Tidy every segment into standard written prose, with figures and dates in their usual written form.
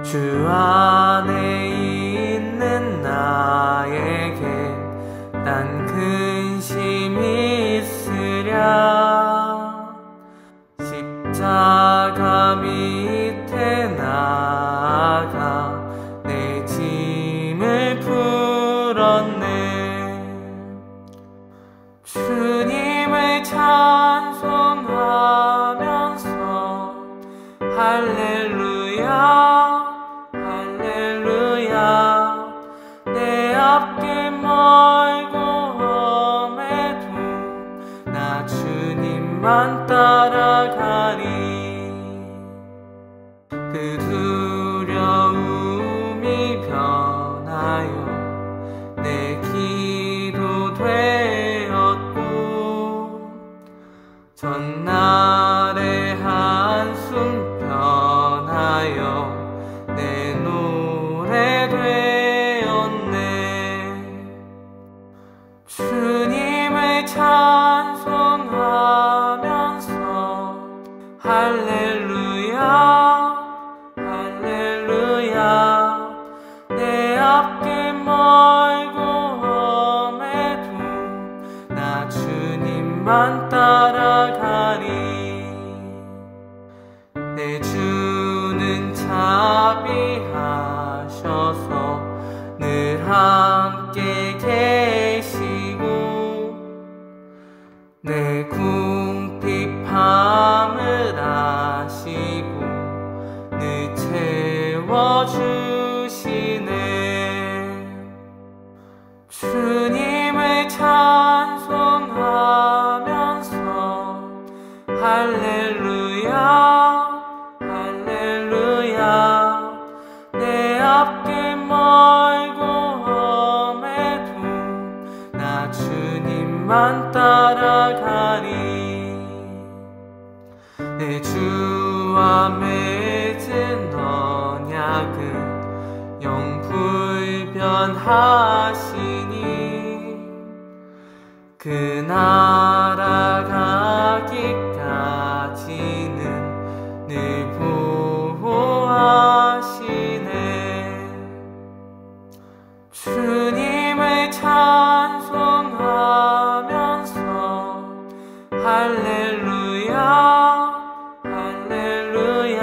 주 안에 있는 나에게 난 근심이 있으랴. 십자가 밑에 나아가 내 짐을 풀었네. 주님을 찬송하면서 할렐루야 할렐루야. 내 앞길 멀고 험해도 나 주님만 따라가리. 그 두려움이 변하여 내 기도 되었고, 전날의 한숨 변하여 내 노래 되었네. 주님을 찬송하면서 할렐루야 할렐루야. 내 앞길 멀고 험해도 나 주님만 따라가리. 내 주는 자비하셔서 늘 함께 계시고, 내 궁핍함을 아시고 늘 채워주시네. 주님을 찬송하면서 할렐루야 할렐루야. 내 앞길 멀고 험해도 나 주님만 따라가리. 내 주와 맺은 언약은 영불변하시니, 그 나라 가기까지는 늘 보호하시네. 주님을 찬송하면서 할렐루야 할렐루야.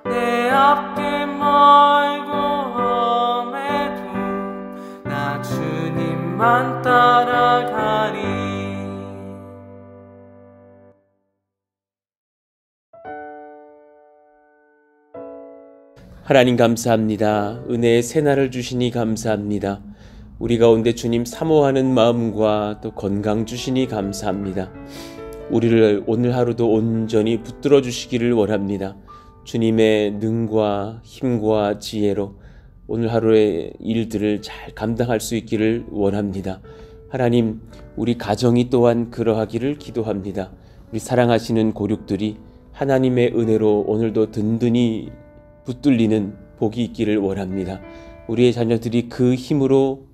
내 앞길 멀고 험해도 나 주님만 따라가리. 하나님 감사합니다. 은혜의 새날을 주시니 감사합니다. 우리 가운데 주님 사모하는 마음과 또 건강 주시니 감사합니다. 우리를 오늘 하루도 온전히 붙들어 주시기를 원합니다. 주님의 능과 힘과 지혜로 오늘 하루의 일들을 잘 감당할 수 있기를 원합니다. 하나님, 우리 가정이 또한 그러하기를 기도합니다. 우리 사랑하시는 고륙들이 하나님의 은혜로 오늘도 든든히 붙들리는 복이 있기를 원합니다. 우리의 자녀들이 그 힘으로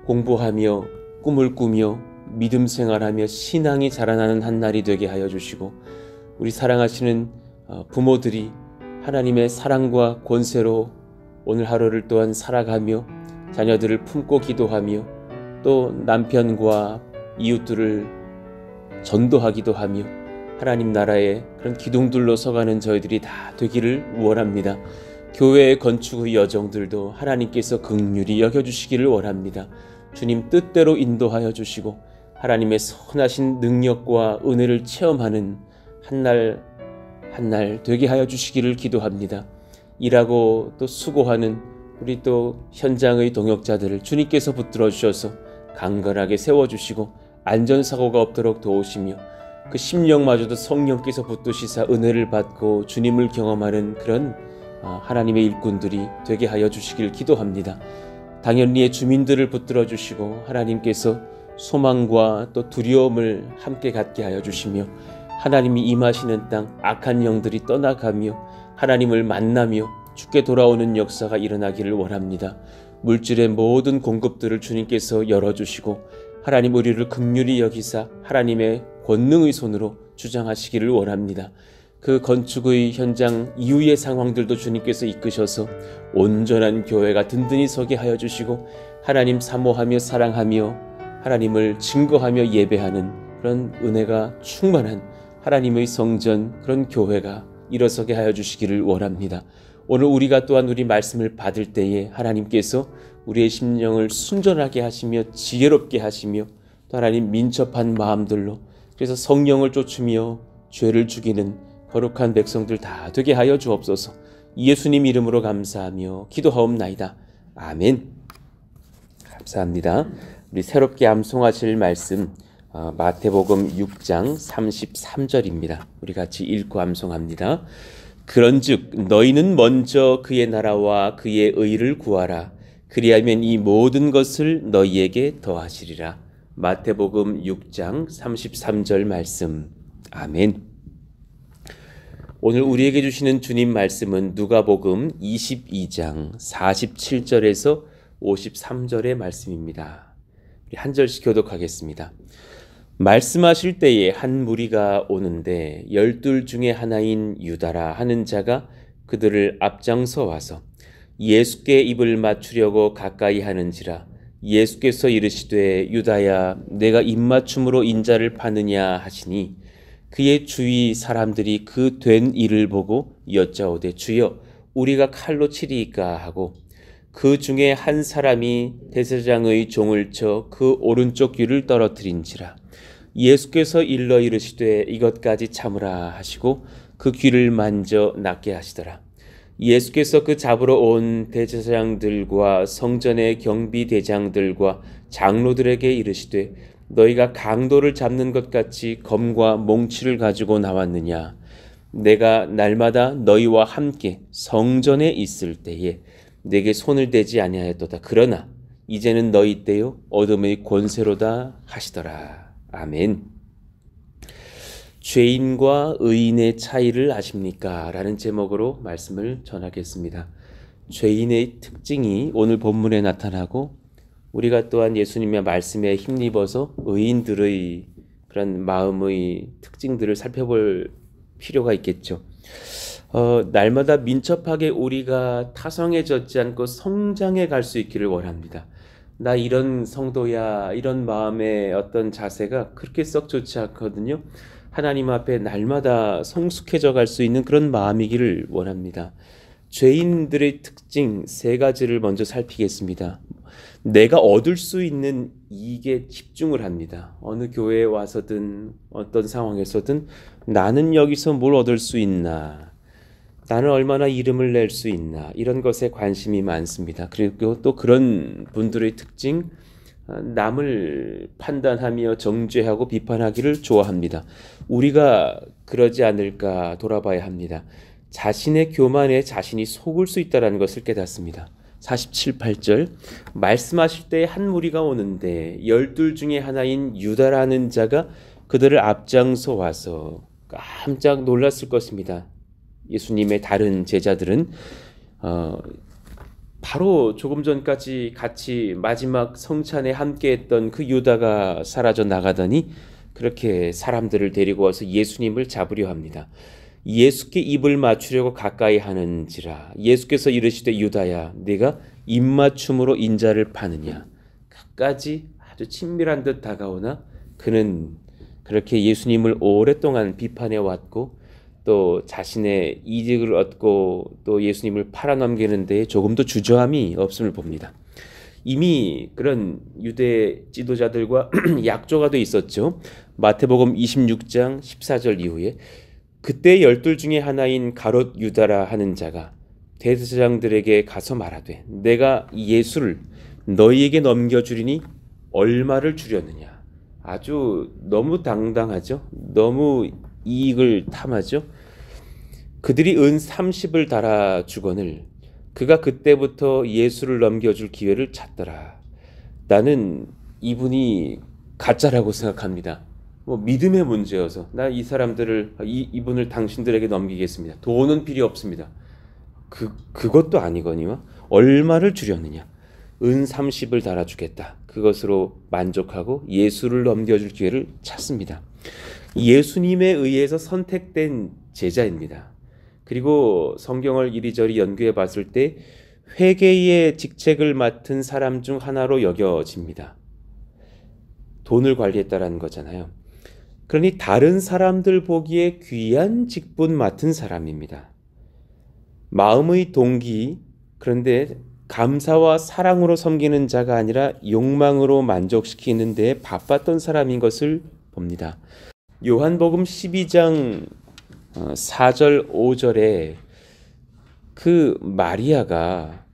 공부하며 꿈을 꾸며 믿음 생활하며 신앙이 자라나는 한 날이 되게 하여 주시고, 우리 사랑하시는 부모들이 하나님의 사랑과 권세로 오늘 하루를 또한 살아가며 자녀들을 품고 기도하며 또 남편과 이웃들을 전도하기도 하며 하나님 나라의 그런 기둥들로 서가는 저희들이 다 되기를 원합니다. 교회의 건축의 여정들도 하나님께서 긍휼히 여겨주시기를 원합니다. 주님 뜻대로 인도하여 주시고 하나님의 선하신 능력과 은혜를 체험하는 한 날 한 날 되게 하여 주시기를 기도합니다. 일하고 또 수고하는 우리 또 현장의 동역자들을 주님께서 붙들어 주셔서 강건하게 세워주시고 안전사고가 없도록 도우시며 그 심령마저도 성령께서 붙드시사 은혜를 받고 주님을 경험하는 그런 하나님의 일꾼들이 되게 하여 주시길 기도합니다. 당연리의 주민들을 붙들어 주시고 하나님께서 소망과 또 두려움을 함께 갖게 하여 주시며 하나님이 임하시는 땅 악한 영들이 떠나가며 하나님을 만나며 주께 돌아오는 역사가 일어나기를 원합니다. 물질의 모든 공급들을 주님께서 열어주시고 하나님 우리를 긍휼히 여기사 하나님의 권능의 손으로 주장하시기를 원합니다. 그 건축의 현장 이후의 상황들도 주님께서 이끄셔서 온전한 교회가 든든히 서게 하여 주시고 하나님 사모하며 사랑하며 하나님을 증거하며 예배하는 그런 은혜가 충만한 하나님의 성전, 그런 교회가 일어서게 하여 주시기를 원합니다. 오늘 우리가 또한 우리 말씀을 받을 때에 하나님께서 우리의 심령을 순전하게 하시며 지혜롭게 하시며 또 하나님 민첩한 마음들로, 그래서 성령을 쫓으며 죄를 죽이는 거룩한 백성들 다 되게 하여 주옵소서. 예수님 이름으로 감사하며 기도하옵나이다. 아멘. 감사합니다. 우리 새롭게 암송하실 말씀 마태복음 6장 33절입니다. 우리 같이 읽고 암송합니다. 그런즉 너희는 먼저 그의 나라와 그의 의를 구하라. 그리하면 이 모든 것을 너희에게 더하시리라. 마태복음 6장 33절 말씀. 아멘. 오늘 우리에게 주시는 주님 말씀은 누가복음 22장 47절에서 53절의 말씀입니다. 우리 한 절씩 교독하겠습니다. 말씀하실 때에 한 무리가 오는데 12 중에 하나인 유다라 하는 자가 그들을 앞장서 와서 예수께 입을 맞추려고 가까이 하는지라. 예수께서 이르시되 유다야 내가 입맞춤으로 인자를 파느냐 하시니 그의 주위 사람들이 그 된 일을 보고 여짜오되 주여 우리가 칼로 치리이까 하고 그 중에 한 사람이 대제사장의 종을 쳐 그 오른쪽 귀를 떨어뜨린지라. 예수께서 일러 이르시되 이것까지 참으라 하시고 그 귀를 만져 낫게 하시더라. 예수께서 그 잡으러 온 대제사장들과 성전의 경비대장들과 장로들에게 이르시되 너희가 강도를 잡는 것 같이 검과 몽치를 가지고 나왔느냐. 내가 날마다 너희와 함께 성전에 있을 때에 내게 손을 대지 아니하였도다. 그러나 이제는 너희 때요 어둠의 권세로다 하시더라. 아멘. 죄인과 의인의 차이를 아십니까? 라는 제목으로 말씀을 전하겠습니다. 죄인의 특징이 오늘 본문에 나타나고 우리가 또한 예수님의 말씀에 힘입어서 의인들의 그런 마음의 특징들을 살펴볼 필요가 있겠죠. 날마다 민첩하게 우리가 타성해졌지 않고 성장해 갈 수 있기를 원합니다. 나 이런 성도야, 이런 마음의 어떤 자세가 그렇게 썩 좋지 않거든요. 하나님 앞에 날마다 성숙해져 갈 수 있는 그런 마음이기를 원합니다. 죄인들의 특징 3가지를 먼저 살피겠습니다. 내가 얻을 수 있는 이익에 집중을 합니다. 어느 교회에 와서든 어떤 상황에서든 나는 여기서 뭘 얻을 수 있나, 나는 얼마나 이름을 낼 수 있나, 이런 것에 관심이 많습니다. 그리고 또 그런 분들의 특징, 남을 판단하며 정죄하고 비판하기를 좋아합니다. 우리가 그러지 않을까 돌아봐야 합니다. 자신의 교만에 자신이 속을 수 있다는 것을 깨닫습니다. 47, 8절 말씀하실 때 한 무리가 오는데 12 중에 하나인 유다라는 자가 그들을 앞장서 와서 깜짝 놀랐을 것입니다. 예수님의 다른 제자들은 바로 조금 전까지 같이 마지막 성찬에 함께했던 그 유다가 사라져 나가더니 그렇게 사람들을 데리고 와서 예수님을 잡으려 합니다. 예수께 입을 맞추려고 가까이 하는지라. 예수께서 이르시되 유다야 네가 입맞춤으로 인자를 파느냐. 끝까지 아주 친밀한 듯 다가오나 그는 그렇게 예수님을 오랫동안 비판해 왔고 또 자신의 이익을 얻고 또 예수님을 팔아넘기는 데에 조금도 주저함이 없음을 봅니다. 이미 그런 유대 지도자들과 약조가 돼 있었죠. 마태복음 26장 14절 이후에 그때 12 중에 하나인 가롯 유다라 하는 자가 대제사장들에게 가서 말하되 내가 예수를 너희에게 넘겨주리니 얼마를 주려느냐. 아주 너무 당당하죠. 너무 이익을 탐하죠. 그들이 은 30을 달아주거늘 그가 그때부터 예수를 넘겨줄 기회를 찾더라. 나는 이분이 가짜라고 생각합니다. 믿음의 문제여서 나 이 사람들을 이분을 당신들에게 넘기겠습니다. 돈은 필요 없습니다. 그것도 아니거니와 얼마를 주려느냐. 은 30을 달아주겠다. 그것으로 만족하고 예수를 넘겨줄 기회를 찾습니다. 예수님에 의해서 선택된 제자입니다. 그리고 성경을 이리저리 연구해 봤을 때 회계의 직책을 맡은 사람 중 하나로 여겨집니다. 돈을 관리했다라는 거잖아요. 그러니 다른 사람들 보기에 귀한 직분 맡은 사람입니다. 마음의 동기, 그런데 감사와 사랑으로 섬기는 자가 아니라 욕망으로 만족시키는 데 바빴던 사람인 것을 봅니다. 요한복음 12장 4절 5절에 그 마리아가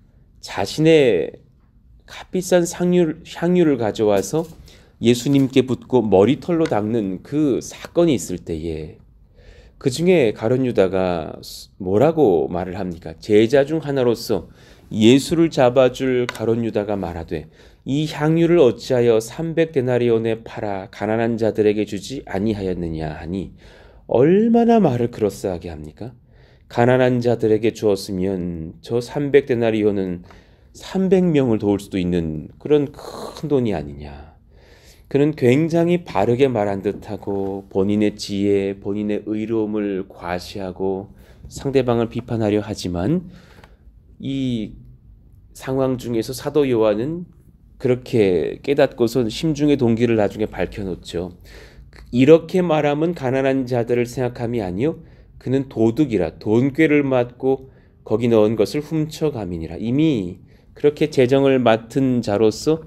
자신의 값비싼 향유를 가져와서 예수님께 붓고 머리털로 닦는 그 사건이 있을 때에 그 중에 가룟 유다가 뭐라고 말을 합니까? 제자 중 하나로서 예수를 잡아줄 가룟 유다가 말하되 이 향유를 어찌하여 300데나리온에 팔아 가난한 자들에게 주지 아니하였느냐 하니 얼마나 말을 그럴싸하게 합니까? 가난한 자들에게 주었으면 저 300데나리온은 300명을 도울 수도 있는 그런 큰 돈이 아니냐. 그는 굉장히 바르게 말한 듯하고 본인의 지혜, 본인의 의로움을 과시하고 상대방을 비판하려 하지만 이 상황 중에서 사도 요한은 그렇게 깨닫고서 심중의 동기를 나중에 밝혀놓죠. 이렇게 말하면 가난한 자들을 생각함이 아니요 그는 도둑이라 돈꾀를 맞고 거기 넣은 것을 훔쳐감이니라. 이미 그렇게 재정을 맡은 자로서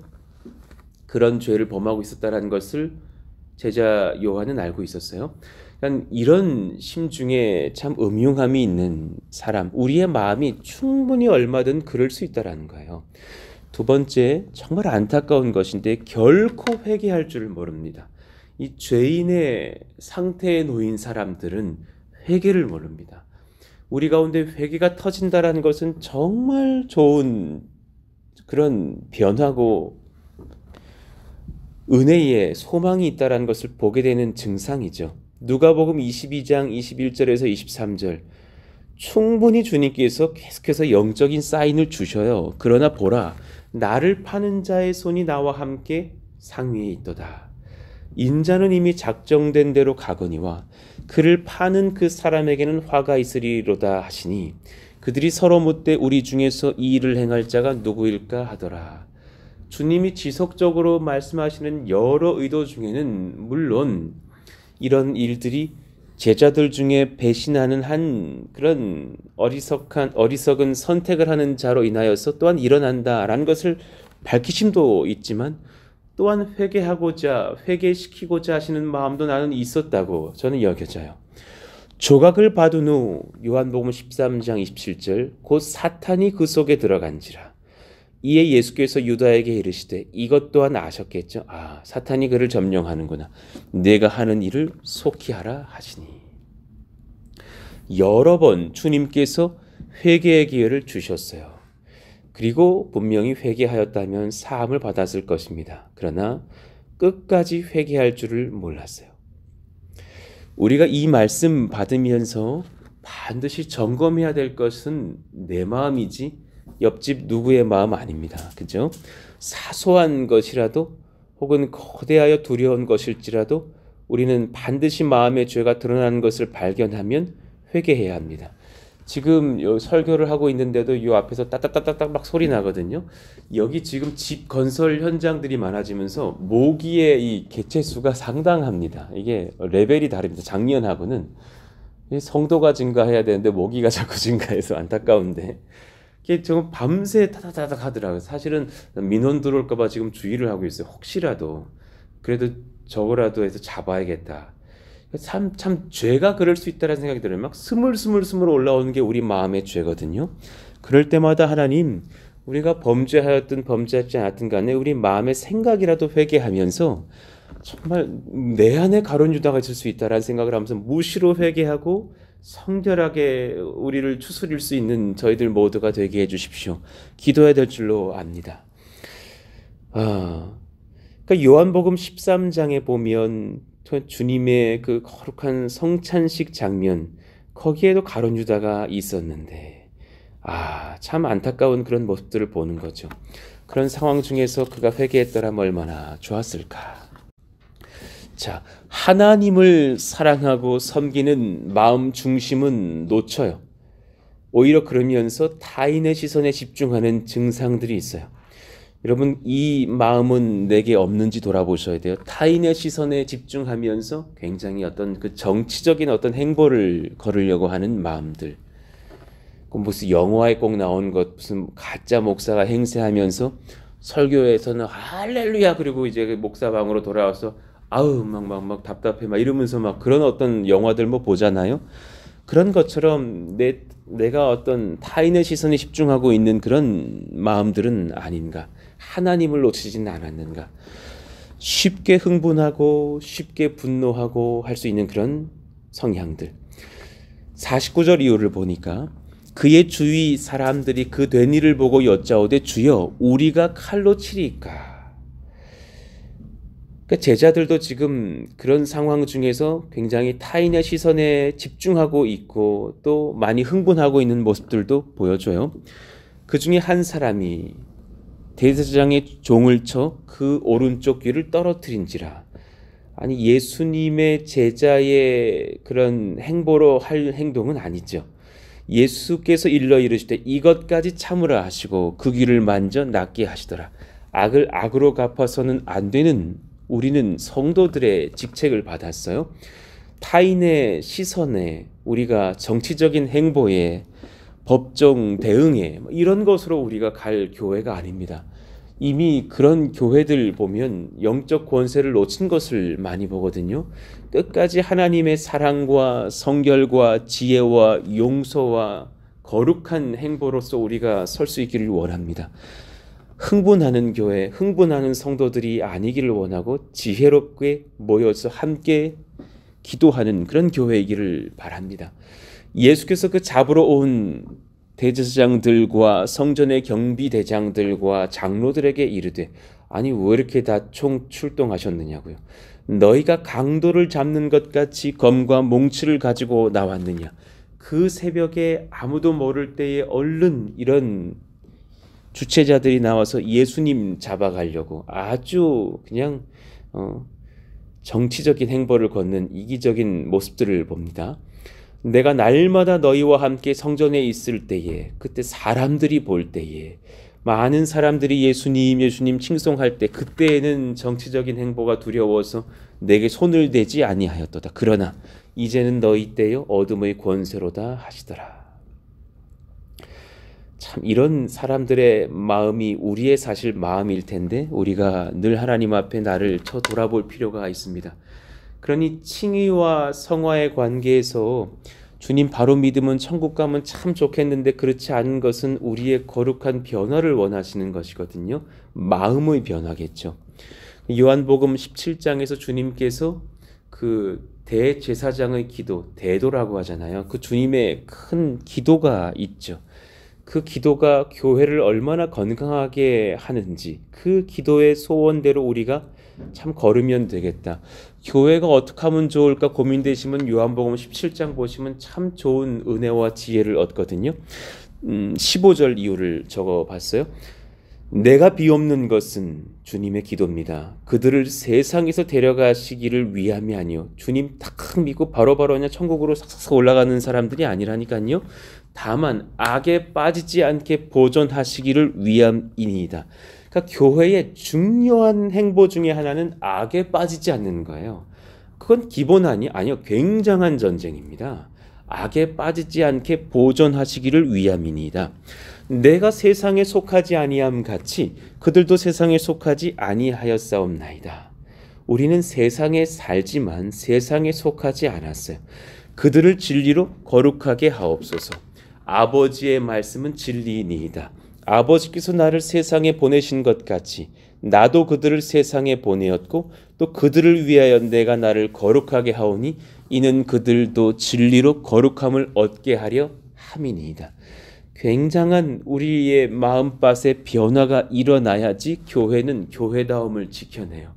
그런 죄를 범하고 있었다는 것을 제자 요한은 알고 있었어요. 그러니까 이런 심중에 참 음흉함이 있는 사람, 우리의 마음이 충분히 얼마든 그럴 수 있다는 거예요. 두 번째, 정말 안타까운 것인데 결코 회개할 줄을 모릅니다. 이 죄인의 상태에 놓인 사람들은 회개를 모릅니다. 우리 가운데 회개가 터진다는 것은 정말 좋은 그런 변화고 은혜의 소망이 있다는 것을 보게 되는 증상이죠. 누가복음 22장 21절에서 23절 충분히 주님께서 계속해서 영적인 사인을 주셔요. 그러나 보라, 나를 파는 자의 손이 나와 함께 상위에 있도다. 인자는 이미 작정된 대로 가거니와 그를 파는 그 사람에게는 화가 있으리로다 하시니 그들이 서로 묻되 우리 중에서 이 일을 행할 자가 누구일까 하더라. 주님이 지속적으로 말씀하시는 여러 의도 중에는 물론 이런 일들이 제자들 중에 배신하는 한 그런 어리석은 선택을 하는 자로 인하여서 또한 일어난다라는 것을 밝히심도 있지만 또한 회개시키고자 하시는 마음도 나는 있었다고 저는 여겨져요. 조각을 받은 후 요한복음 13장 27절 곧 사탄이 그 속에 들어간지라. 이에 예수께서 유다에게 이르시되 이것 또한 아셨겠죠. 사탄이 그를 점령하는구나. 내가 하는 일을 속히 하라 하시니. 여러 번 주님께서 회개의 기회를 주셨어요. 그리고 분명히 회개하였다면 사함을 받았을 것입니다. 그러나 끝까지 회개할 줄을 몰랐어요. 우리가 이 말씀 받으면서 반드시 점검해야 될 것은 내 마음이지 옆집 누구의 마음 아닙니다. 그죠? 사소한 것이라도 혹은 거대하여 두려운 것일지라도 우리는 반드시 마음의 죄가 드러나는 것을 발견하면 회개해야 합니다. 지금 요 설교를 하고 있는데도 요 앞에서 따따따따따 막 소리 나거든요. 여기 지금 집 건설 현장들이 많아지면서 모기의 이 개체수가 상당합니다. 이게 레벨이 다릅니다. 작년하고는 성도가 증가해야 되는데 모기가 자꾸 증가해서 안타까운데 이게 좀 밤새 타다다닥 하더라고요. 사실은 민원 들어올까봐 지금 주의를 하고 있어요. 혹시라도 그래도 저거라도 해서 잡아야겠다. 참 죄가 그럴 수 있다는 생각이 들어요. 막 스물스물 올라오는 게 우리 마음의 죄거든요. 그럴 때마다 하나님, 우리가 범죄하였든 범죄하지 않았든 간에 우리 마음의 생각이라도 회개하면서 정말 내 안에 가룟 유다가 있을 수 있다라는 생각을 하면서 무시로 회개하고 성결하게 우리를 추스릴 수 있는 저희들 모두가 되게 해주십시오. 기도해야 될 줄로 압니다. 그러니까 요한복음 13장에 보면 주님의 그 거룩한 성찬식 장면, 거기에도 가룟 유다가 있었는데 참 안타까운 그런 모습들을 보는 거죠. 그런 상황 중에서 그가 회개했더라면 얼마나 좋았을까. 자, 하나님을 사랑하고 섬기는 마음 중심은 놓쳐요. 오히려 그러면서 타인의 시선에 집중하는 증상들이 있어요. 여러분, 이 마음은 내게 없는지 돌아보셔야 돼요. 타인의 시선에 집중하면서 굉장히 어떤 그 정치적인 어떤 행보를 걸으려고 하는 마음들. 무슨 영화에 꼭 나온 것, 무슨 가짜 목사가 행세하면서 설교에서는 할렐루야, 그리고 이제 목사방으로 돌아와서 아우 막 답답해 막 이러면서 막 그런 어떤 영화들 뭐 보잖아요. 그런 것처럼 내가 어떤 타인의 시선에 집중하고 있는 그런 마음들은 아닌가? 하나님을 놓치지는 않았는가? 쉽게 흥분하고 쉽게 분노하고 할 수 있는 그런 성향들. 49절 이후를 보니까 그의 주위 사람들이 그 된 일을 보고 여짜오되 주여 우리가 칼로 치리까? 그러니까 제자들도 지금 그런 상황 중에서 굉장히 타인의 시선에 집중하고 있고 또 많이 흥분하고 있는 모습들도 보여줘요. 그 중에 한 사람이 대제사장의 종을 쳐 그 오른쪽 귀를 떨어뜨린지라. 아니, 예수님의 제자의 그런 행보로 할 행동은 아니죠. 예수께서 일러 이르시되 이것까지 참으라 하시고 그 귀를 만져 낫게 하시더라. 악을 악으로 갚아서는 안 되는 우리는 성도들의 직책을 받았어요. 타인의 시선에, 우리가 정치적인 행보에, 법정 대응에 이런 것으로 우리가 갈 교회가 아닙니다. 이미 그런 교회들 보면 영적 권세를 놓친 것을 많이 보거든요. 끝까지 하나님의 사랑과 성결과 지혜와 용서와 거룩한 행보로서 우리가 설 수 있기를 원합니다. 흥분하는 교회, 흥분하는 성도들이 아니기를 원하고 지혜롭게 모여서 함께 기도하는 그런 교회이기를 바랍니다. 예수께서 그 잡으러 온 대제사장들과 성전의 경비대장들과 장로들에게 이르되 아니 왜 이렇게 다 총 출동하셨느냐고요. 너희가 강도를 잡는 것 같이 검과 몽치를 가지고 나왔느냐. 그 새벽에 아무도 모를 때에 얼른 이런 주체자들이 나와서 예수님 잡아가려고 아주 그냥 정치적인 행보를 걷는 이기적인 모습들을 봅니다. 내가 날마다 너희와 함께 성전에 있을 때에, 그때 사람들이 볼 때에, 많은 사람들이 예수님 칭송할 때, 그때에는 정치적인 행보가 두려워서 내게 손을 대지 아니하였도다. 그러나 이제는 너희 때요 어둠의 권세로다 하시더라. 참 이런 사람들의 마음이 우리의 사실 마음일 텐데 우리가 늘 하나님 앞에 나를 쳐 돌아볼 필요가 있습니다. 그러니 칭의와 성화의 관계에서 주님 바로 믿으면 천국 가면 참 좋겠는데 그렇지 않은 것은 우리의 거룩한 변화를 원하시는 것이거든요. 마음의 변화겠죠. 요한복음 17장에서 주님께서 그 대제사장의 기도, 대도라고 하잖아요. 그 주님의 큰 기도가 있죠. 그 기도가 교회를 얼마나 건강하게 하는지 그 기도의 소원대로 우리가 참 걸으면 되겠다. 교회가 어떻게 하면 좋을까 고민되시면 요한복음 17장 보시면 참 좋은 은혜와 지혜를 얻거든요. 15절 이유를 적어봤어요. 내가 비옵는 것은 주님의 기도입니다. 그들을 세상에서 데려가시기를 위함이 아니요. 주님 탁 믿고 바로바로 그냥 천국으로 싹싹 올라가는 사람들이 아니라니까요. 다만 악에 빠지지 않게 보존하시기를 위함이니이다. 그러니까 교회의 중요한 행보 중에 하나는 악에 빠지지 않는 거예요. 그건 기본 아니요. 굉장한 전쟁입니다. 악에 빠지지 않게 보존하시기를 위함이니이다. 내가 세상에 속하지 아니함 같이 그들도 세상에 속하지 아니하였사옵나이다. 우리는 세상에 살지만 세상에 속하지 않았어요. 그들을 진리로 거룩하게 하옵소서. 아버지의 말씀은 진리이니이다. 아버지께서 나를 세상에 보내신 것 같이 나도 그들을 세상에 보내었고 또 그들을 위하여 내가 나를 거룩하게 하오니 이는 그들도 진리로 거룩함을 얻게 하려 함이니이다. 굉장한 우리의 마음밭에 변화가 일어나야지 교회는 교회다움을 지켜내요.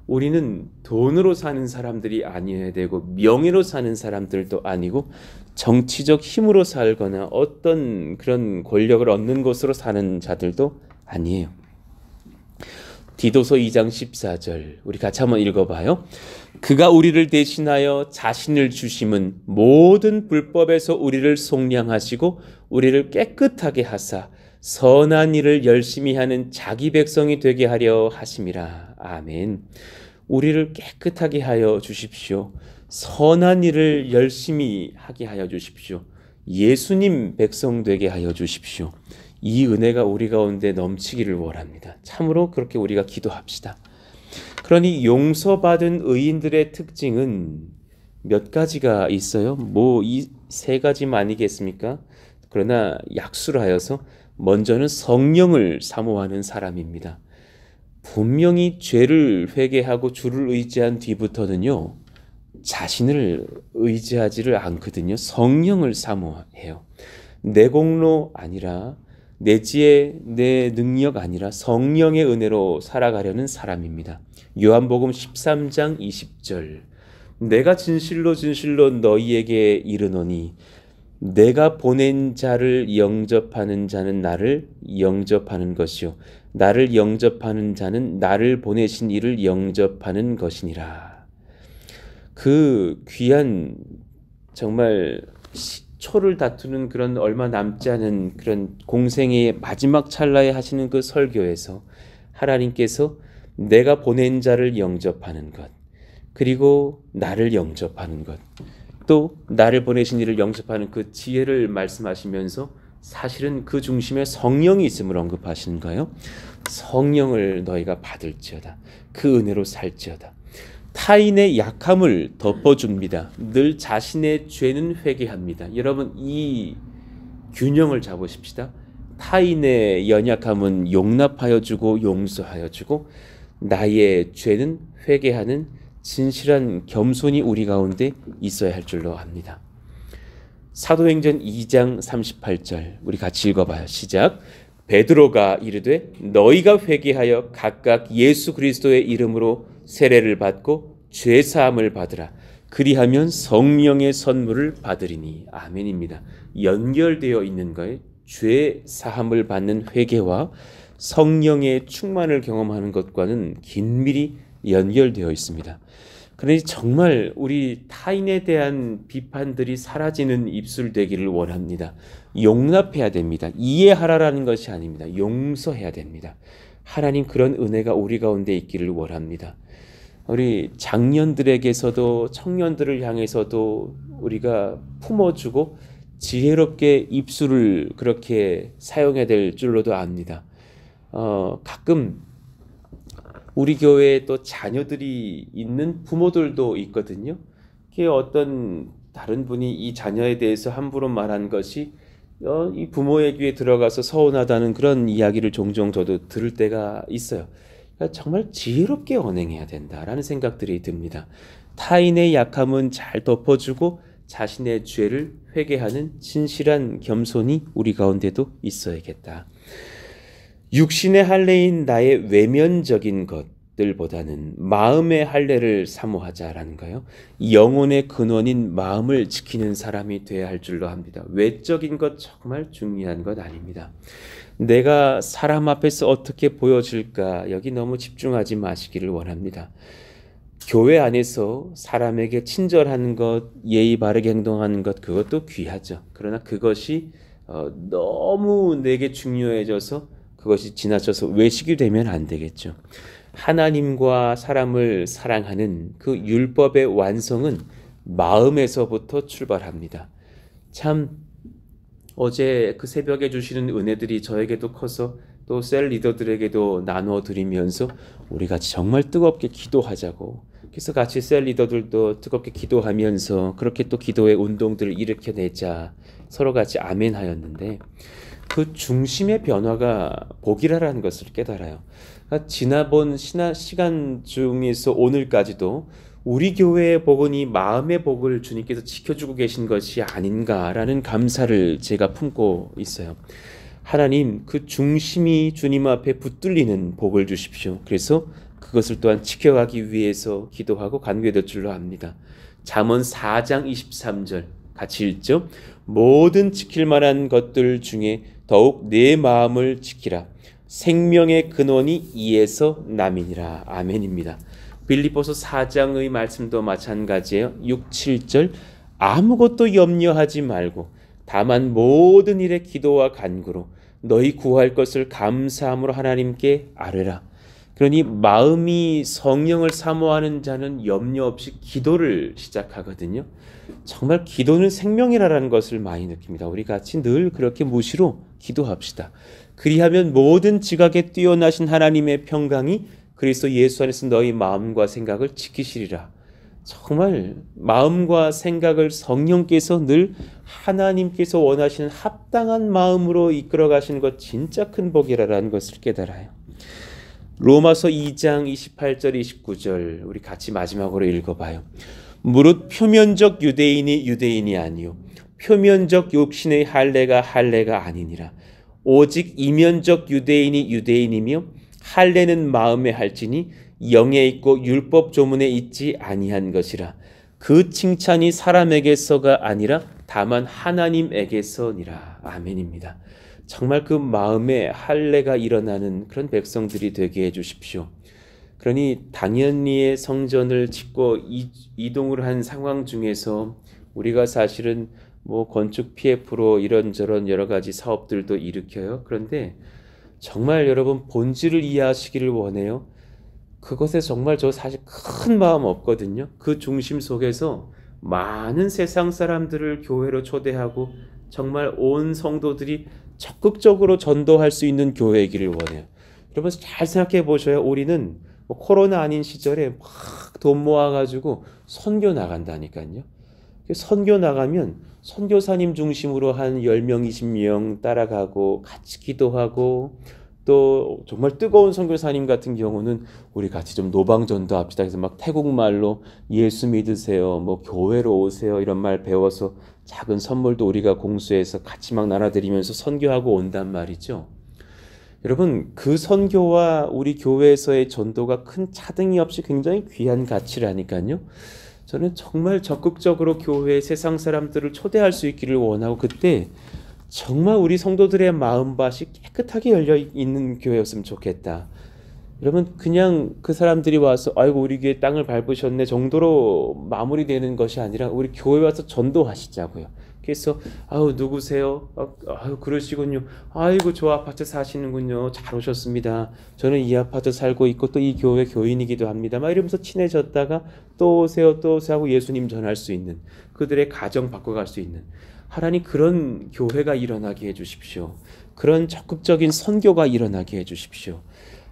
우리는 돈으로 사는 사람들이 아니어야 되고 명예로 사는 사람들도 아니고 정치적 힘으로 살거나 어떤 그런 권력을 얻는 것으로 사는 자들도 아니에요. 디도서 2장 14절 우리 같이 한번 읽어봐요. 그가 우리를 대신하여 자신을 주심은 모든 불법에서 우리를 속량하시고 우리를 깨끗하게 하사 선한 일을 열심히 하는 자기 백성이 되게 하려 하심이라. 아멘. 우리를 깨끗하게 하여 주십시오. 선한 일을 열심히 하게 하여 주십시오. 예수님 백성 되게 하여 주십시오. 이 은혜가 우리 가운데 넘치기를 원합니다. 참으로 그렇게 우리가 기도합시다. 그러니 용서받은 의인들의 특징은 몇 가지가 있어요. 이 세 가지만 아니겠습니까? 그러나 약수를 하여서 먼저는 성령을 사모하는 사람입니다. 분명히 죄를 회개하고 주를 의지한 뒤부터는요, 자신을 의지하지를 않거든요. 성령을 사모해요. 내 공로 아니라 내 지혜, 내 능력 아니라 성령의 은혜로 살아가려는 사람입니다. 요한복음 13장 20절 내가 진실로 진실로 너희에게 이르노니 내가 보낸 자를 영접하는 자는 나를 영접하는 것이요 나를 영접하는 자는 나를 보내신 이를 영접하는 것이니라. 그 귀한 정말 초를 다투는 그런 얼마 남지 않은 그런 공생의 마지막 찰나에 하시는 그 설교에서 하나님께서 내가 보낸 자를 영접하는 것, 그리고 나를 영접하는 것, 또 나를 보내신 이를 영접하는 그 지혜를 말씀하시면서 사실은 그 중심에 성령이 있음을 언급하시는 거예요. 성령을 너희가 받을지어다. 그 은혜로 살지어다. 타인의 약함을 덮어줍니다. 늘 자신의 죄는 회개합니다. 여러분 이 균형을 잡으십시다. 타인의 연약함은 용납하여 주고 용서하여 주고 나의 죄는 회개하는 진실한 겸손이 우리 가운데 있어야 할 줄로 압니다. 사도행전 2장 38절 우리 같이 읽어봐요. 시작. 베드로가 이르되 너희가 회개하여 각각 예수 그리스도의 이름으로 세례를 받고 죄사함을 받으라. 그리하면 성령의 선물을 받으리니. 아멘입니다. 연결되어 있는 거예요. 죄사함을 받는 회개와 성령의 충만을 경험하는 것과는 긴밀히 연결되어 있습니다. 그러니 정말 우리 타인에 대한 비판들이 사라지는 입술 되기를 원합니다. 용납해야 됩니다. 이해하라라는 것이 아닙니다. 용서해야 됩니다. 하나님 그런 은혜가 우리 가운데 있기를 원합니다. 우리 장년들에게서도 청년들을 향해서도 우리가 품어주고 지혜롭게 입술을 그렇게 사용해야 될 줄로도 압니다. 가끔 우리 교회에 또 자녀들이 있는 부모들도 있거든요. 어떤 다른 분이 이 자녀에 대해서 함부로 말한 것이 이 부모의 귀에 들어가서 서운하다는 그런 이야기를 종종 저도 들을 때가 있어요. 그러니까 정말 지혜롭게 언행해야 된다라는 생각들이 듭니다. 타인의 약함은 잘 덮어주고 자신의 죄를 회개하는 진실한 겸손이 우리 가운데도 있어야겠다. 육신의 할례인 나의 외면적인 것들보다는 마음의 할례를 사모하자라는 거예요. 영혼의 근원인 마음을 지키는 사람이 되어야 할 줄로 압니다. 외적인 것 정말 중요한 것 아닙니다. 내가 사람 앞에서 어떻게 보여질까 여기 너무 집중하지 마시기를 원합니다. 교회 안에서 사람에게 친절하는 것, 예의 바르게 행동하는 것 그것도 귀하죠. 그러나 그것이 너무 내게 중요해져서 그것이 지나쳐서 외식이 되면 안 되겠죠. 하나님과 사람을 사랑하는 그 율법의 완성은 마음에서부터 출발합니다. 참 어제 그 새벽에 주시는 은혜들이 저에게도 커서 또 셀 리더들에게도 나누어 드리면서 우리 같이 정말 뜨겁게 기도하자고, 그래서 같이 셀 리더들도 뜨겁게 기도하면서 그렇게 또 기도의 운동들을 일으켜내자 서로 같이 아멘 하였는데 그 중심의 변화가 복이라는 것을 깨달아요. 그러니까 지나본 시간 중에서 오늘까지도 우리 교회의 복은 이 마음의 복을 주님께서 지켜주고 계신 것이 아닌가라는 감사를 제가 품고 있어요. 하나님 그 중심이 주님 앞에 붙들리는 복을 주십시오. 그래서 그것을 또한 지켜가기 위해서 기도하고 간구해야 줄로 압니다. 잠언 4장 23절 같이 읽죠. 모든 지킬 만한 것들 중에 더욱 내 마음을 지키라. 생명의 근원이 이에서 남이니라. 아멘입니다. 빌립보서 4장의 말씀도 마찬가지예요. 6, 7절 아무것도 염려하지 말고 다만 모든 일에 기도와 간구로 너희 구할 것을 감사함으로 하나님께 아뢰라. 그러니 마음이 성령을 사모하는 자는 염려 없이 기도를 시작하거든요. 정말 기도는 생명이라는 것을 많이 느낍니다. 우리 같이 늘 그렇게 무시로 기도합시다. 그리하면 모든 지각에 뛰어나신 하나님의 평강이 그리스도 예수 안에서 너희 마음과 생각을 지키시리라. 정말 마음과 생각을 성령께서 늘 하나님께서 원하시는 합당한 마음으로 이끌어 가시는 것 진짜 큰 복이라는 것을 깨달아요. 로마서 2장 28절 29절 우리 같이 마지막으로 읽어봐요. 무릇 표면적 유대인이 유대인이 아니요 표면적 육신의 할례가 할례가 아니니라. 오직 이면적 유대인이 유대인이며 할례는 마음에 할지니 영에 있고 율법 조문에 있지 아니한 것이라. 그 칭찬이 사람에게서가 아니라 다만 하나님에게서니라. 아멘입니다. 정말 그 마음에 할례가 일어나는 그런 백성들이 되게 해주십시오. 그러니 당연리의 성전을 짓고 이동을 한 상황 중에서 우리가 사실은 뭐 건축 PF로 이런저런 여러 가지 사업들도 일으켜요. 그런데 정말 여러분 본질을 이해하시기를 원해요. 그것에 정말 저 사실 큰 마음 없거든요. 그 중심 속에서 많은 세상 사람들을 교회로 초대하고 정말 온 성도들이 적극적으로 전도할 수 있는 교회이기를 원해요. 여러분 잘 생각해 보셔요. 우리는 뭐 코로나 아닌 시절에 막 돈 모아가지고 선교 나간다니까요. 선교 나가면 선교사님 중심으로 한 10명, 20명 따라가고 같이 기도하고 또 정말 뜨거운 선교사님 같은 경우는 우리 같이 좀 노방전도 합시다. 그래서 막 태국말로 예수 믿으세요, 뭐 교회로 오세요 이런 말 배워서 작은 선물도 우리가 공수해서 같이 막 나눠드리면서 선교하고 온단 말이죠. 여러분 그 선교와 우리 교회에서의 전도가 큰 차등이 없이 굉장히 귀한 가치라니까요. 저는 정말 적극적으로 교회에 세상 사람들을 초대할 수 있기를 원하고 그때 정말 우리 성도들의 마음밭이 깨끗하게 열려 있는 교회였으면 좋겠다. 여러분 그냥 그 사람들이 와서 아이고 우리 교회 땅을 밟으셨네 정도로 마무리되는 것이 아니라 우리 교회 와서 전도하시자고요. 그래서 아우 누구세요? 아유 그러시군요. 아이고 저 아파트 사시는군요. 잘 오셨습니다. 저는 이 아파트 살고 있고 또 이 교회 교인이기도 합니다. 막 이러면서 친해졌다가 또 오세요 하고 예수님 전할 수 있는 그들의 가정 바꿔갈 수 있는 하나님 그런 교회가 일어나게 해주십시오. 그런 적극적인 선교가 일어나게 해주십시오.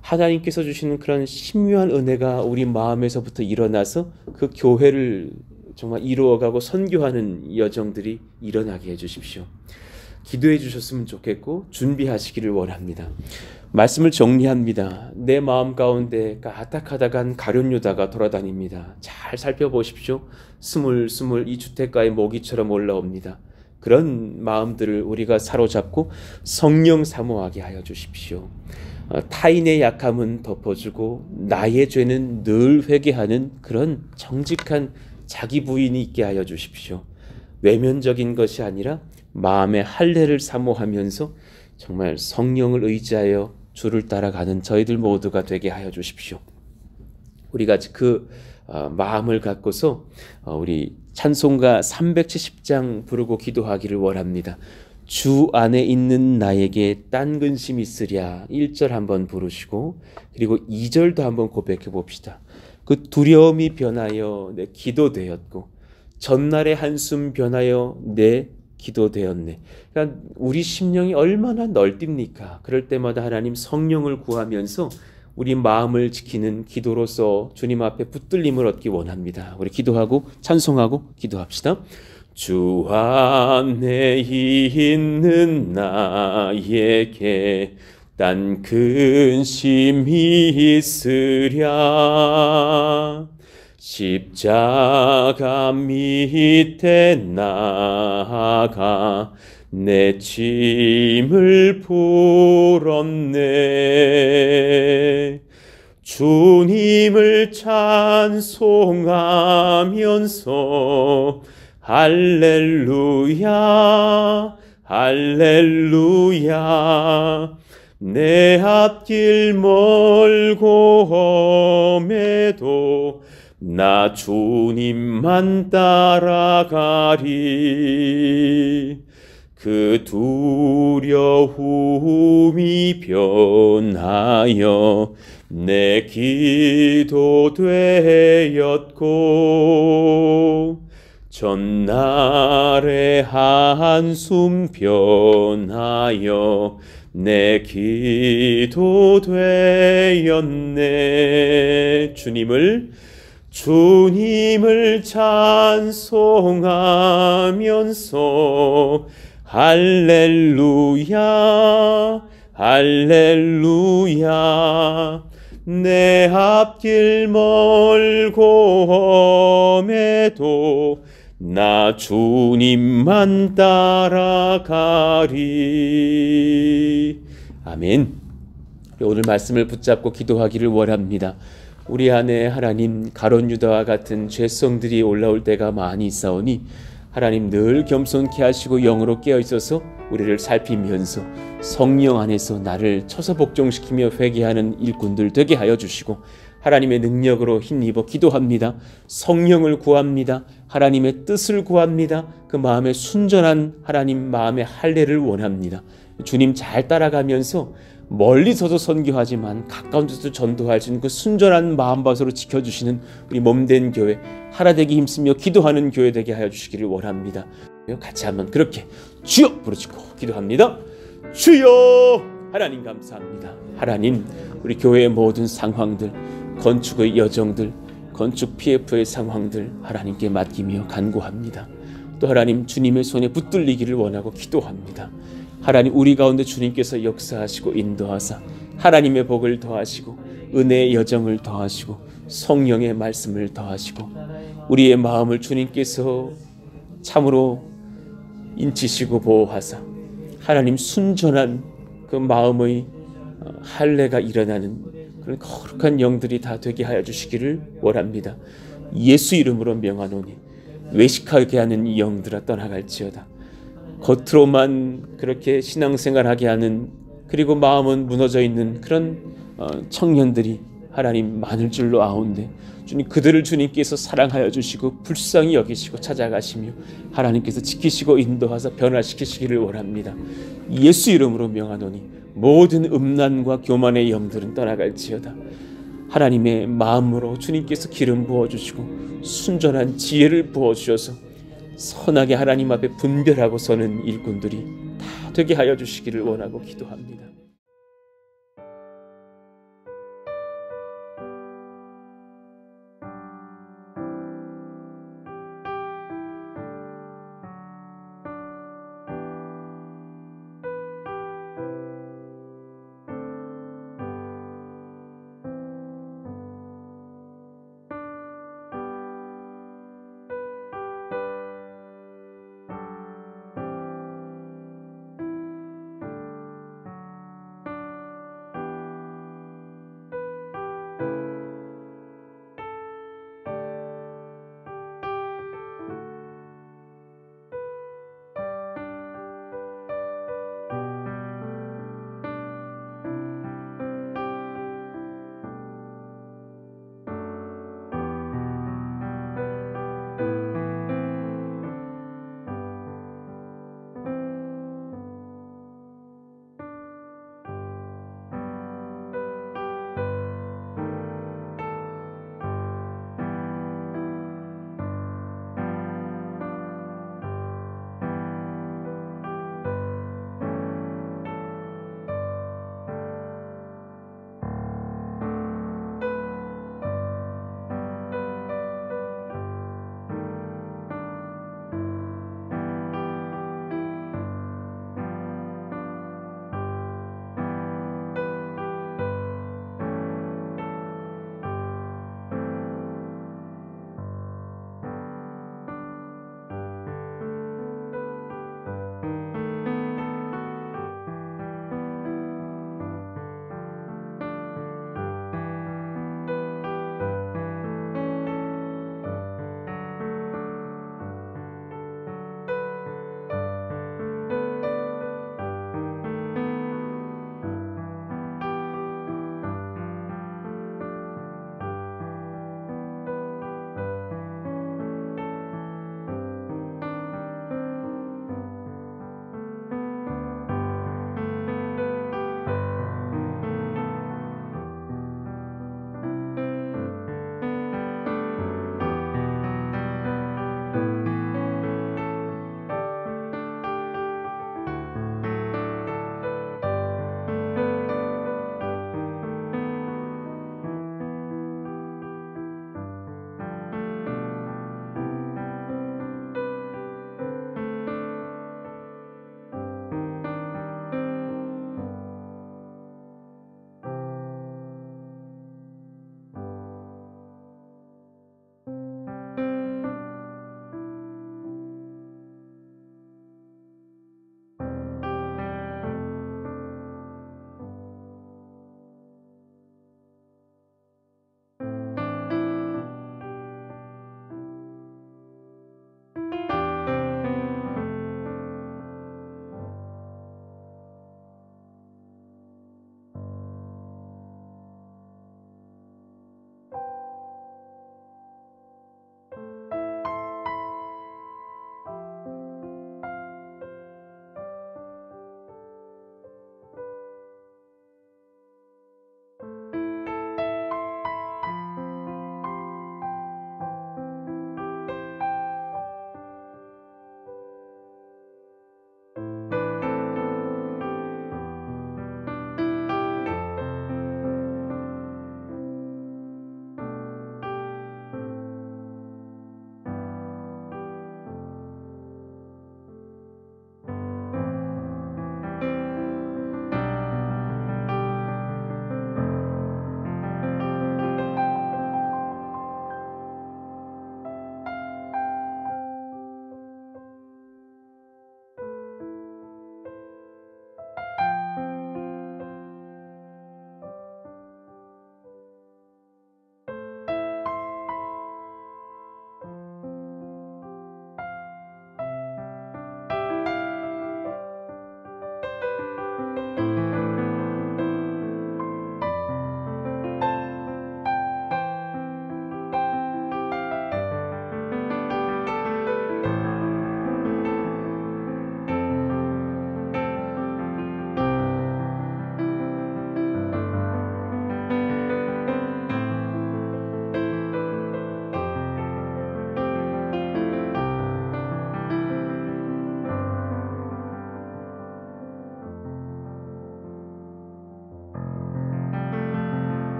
하나님께서 주시는 그런 신묘한 은혜가 우리 마음에서부터 일어나서 그 교회를 정말 이루어가고 선교하는 여정들이 일어나게 해주십시오. 기도해 주셨으면 좋겠고 준비하시기를 원합니다. 말씀을 정리합니다. 내 마음 가운데 까딱하다간 가룟 유다가 돌아다닙니다. 잘 살펴보십시오. 스물스물 이 주택가의 모기처럼 올라옵니다. 그런 마음들을 우리가 사로잡고 성령 사모하게 하여 주십시오. 타인의 약함은 덮어주고 나의 죄는 늘 회개하는 그런 정직한 자기 부인이 있게 하여 주십시오. 외면적인 것이 아니라 마음의 할례를 사모하면서 정말 성령을 의지하여 주를 따라가는 저희들 모두가 되게 하여 주십시오. 우리가 그 마음을 갖고서 우리 찬송가 370장 부르고 기도하기를 원합니다. 주 안에 있는 나에게 딴 근심 있으랴 1절 한번 부르시고 그리고 2절도 한번 고백해 봅시다. 그 두려움이 변하여 내 기도 되었고 전날의 한숨 변하여 내 기도 되었네. 그러니까 우리 심령이 얼마나 넓습니까? 그럴 때마다 하나님 성령을 구하면서 우리 마음을 지키는 기도로서 주님 앞에 붙들림을 얻기 원합니다. 우리 기도하고 찬송하고 기도합시다. 주 안에 있는 나에게 딴 근심이 있으랴 십자가 밑에 나아가 내 짐을 풀었네. 주님을 찬송하면서 할렐루야 할렐루야 내 앞길 멀고 험해도 나 주님만 따라가리. 그 두려움이 변하여 내 기도 되었고 전날의 한숨 변하여 내 기도 되었네. 주님을 찬송하면서 할렐루야 할렐루야. 내 앞길 멀고 험해도 나 주님만 따라가리. 아멘. 오늘 말씀을 붙잡고 기도하기를 원합니다. 우리 안에 하나님 가룟 유다와 같은 죄성들이 올라올 때가 많이 있사오니 하나님 늘 겸손케 하시고 영으로 깨어 있어서 우리를 살피면서 성령 안에서 나를 쳐서 복종시키며 회개하는 일꾼들 되게 하여 주시고 하나님의 능력으로 힘입어 기도합니다. 성령을 구합니다. 하나님의 뜻을 구합니다. 그 마음에 순전한 하나님 마음의 할례를 원합니다. 주님 잘 따라가면서 멀리서도 선교하지만 가까운 데서 전도할 수 있는 그 순전한 마음밭으로 지켜주시는 우리 몸된 교회, 하나 되기 힘쓰며 기도하는 교회 되게 하여 주시기를 원합니다. 같이 한번 그렇게 주여 부르짖고 기도합니다. 주여! 하나님 감사합니다. 하나님, 우리 교회의 모든 상황들, 건축의 여정들, 건축 PF의 상황들 하나님께 맡기며 간구합니다. 또 하나님 주님의 손에 붙들리기를 원하고 기도합니다. 하나님 우리 가운데 주님께서 역사하시고 인도하사 하나님의 복을 더하시고 은혜의 여정을 더하시고 성령의 말씀을 더하시고 우리의 마음을 주님께서 참으로 인치시고 보호하사 하나님 순전한 그 마음의 할례가 일어나는 그런 거룩한 영들이 다 되게 하여 주시기를 원합니다. 예수 이름으로 명하노니 외식하게 하는 이 영들아 떠나갈지어다. 겉으로만 그렇게 신앙생활하게 하는, 그리고 마음은 무너져 있는 그런 청년들이 하나님 많을 줄로 아온데 주님, 그들을 주님께서 사랑하여 주시고 불쌍히 여기시고 찾아가시며 하나님께서 지키시고 인도하사 변화시키시기를 원합니다. 예수 이름으로 명하노니 모든 음란과 교만의 영들은 떠나갈지어다. 하나님의 마음으로 주님께서 기름 부어주시고 순전한 지혜를 부어주셔서 선하게 하나님 앞에 분별하고 서는 일꾼들이 다 되게 하여 주시기를 원하고 기도합니다.